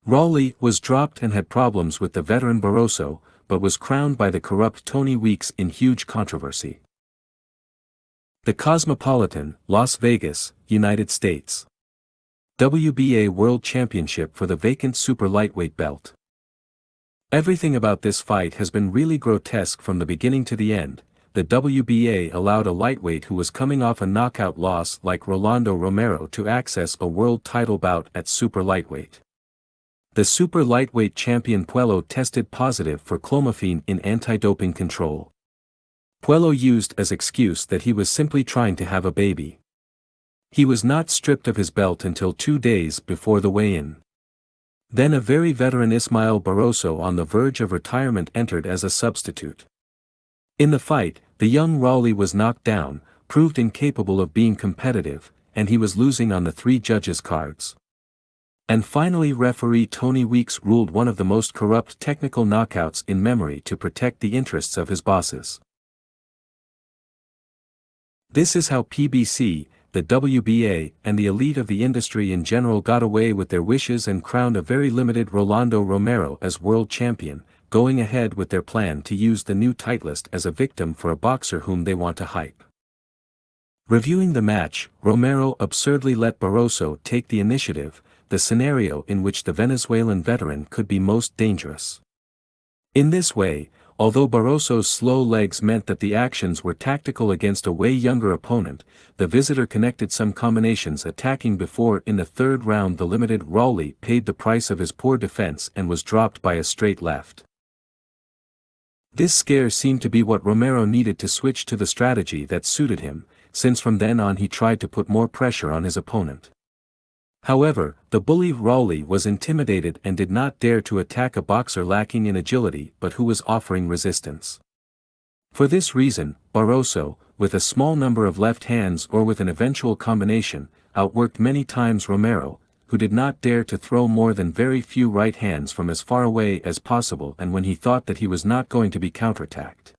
Raleigh was dropped and had problems with the veteran Barroso, but was crowned by the corrupt Tony Weeks in huge controversy. The Cosmopolitan, Las Vegas, United States. WBA World Championship for the vacant super lightweight belt. Everything about this fight has been really grotesque from the beginning to the end. The WBA allowed a lightweight who was coming off a knockout loss like Rolando Romero to access a world title bout at super lightweight. The super lightweight champion Puello tested positive for clomiphene in anti-doping control. Puello used as excuse that he was simply trying to have a baby. He was not stripped of his belt until 2 days before the weigh-in. Then a very veteran Ismael Barroso on the verge of retirement entered as a substitute. In the fight, the young Raleigh was knocked down, proved incapable of being competitive, and he was losing on the 3 judges' cards. And finally referee Tony Weeks ruled one of the most corrupt technical knockouts in memory to protect the interests of his bosses. This is how PBC, the WBA, and the elite of the industry in general got away with their wishes and crowned a very limited Rolando Romero as world champion, going ahead with their plan to use the new titleist as a victim for a boxer whom they want to hype. Reviewing the match, Romero absurdly let Barroso take the initiative, the scenario in which the Venezuelan veteran could be most dangerous. In this way, although Barroso's slow legs meant that the actions were tactical against a way younger opponent, the visitor connected some combinations attacking before in the 3rd round the limited Raleigh paid the price of his poor defense and was dropped by a straight left. This scare seemed to be what Romero needed to switch to the strategy that suited him, since from then on he tried to put more pressure on his opponent. However, the bully Raleigh was intimidated and did not dare to attack a boxer lacking in agility but who was offering resistance. For this reason, Barroso, with a small number of left hands or with an eventual combination, outworked many times Romero, who did not dare to throw more than very few right hands from as far away as possible and when he thought that he was not going to be counterattacked.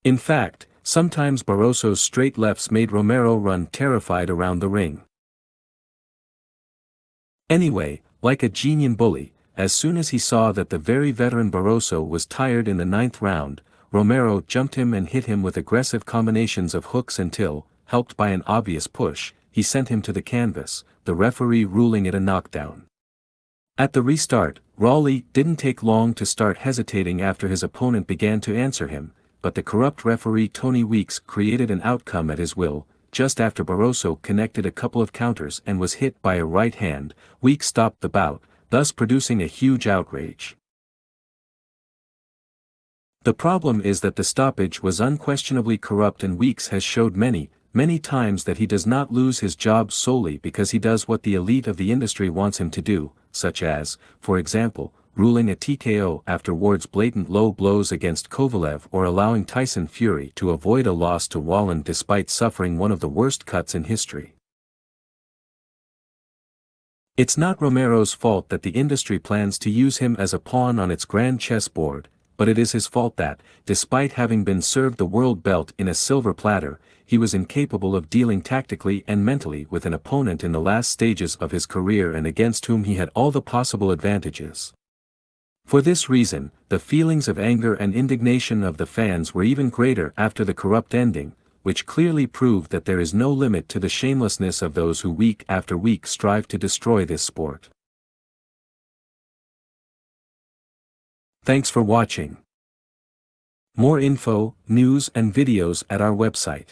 In fact, sometimes Barroso's straight lefts made Romero run terrified around the ring. Anyway, like a genuine bully, as soon as he saw that the very veteran Barroso was tired in the 9th round, Romero jumped him and hit him with aggressive combinations of hooks until, helped by an obvious push, he sent him to the canvas, the referee ruling it a knockdown. At the restart, Raleigh didn't take long to start hesitating after his opponent began to answer him, but the corrupt referee Tony Weeks created an outcome at his will. Just after Barroso connected a couple of counters and was hit by a right hand, Weeks stopped the bout, thus producing a huge outrage. The problem is that the stoppage was unquestionably corrupt and Weeks has showed many times that he does not lose his job solely because he does what the elite of the industry wants him to do, such as, for example, ruling a TKO after Ward's blatant low blows against Kovalev or allowing Tyson Fury to avoid a loss to Wallen despite suffering one of the worst cuts in history. It's not Romero's fault that the industry plans to use him as a pawn on its grand chessboard, but it is his fault that, despite having been served the world belt in a silver platter, he was incapable of dealing tactically and mentally with an opponent in the last stages of his career and against whom he had all the possible advantages. For this reason, the feelings of anger and indignation of the fans were even greater after the corrupt ending, which clearly proved that there is no limit to the shamelessness of those who week after week strive to destroy this sport. Thanks for watching. More info, news and videos at our website.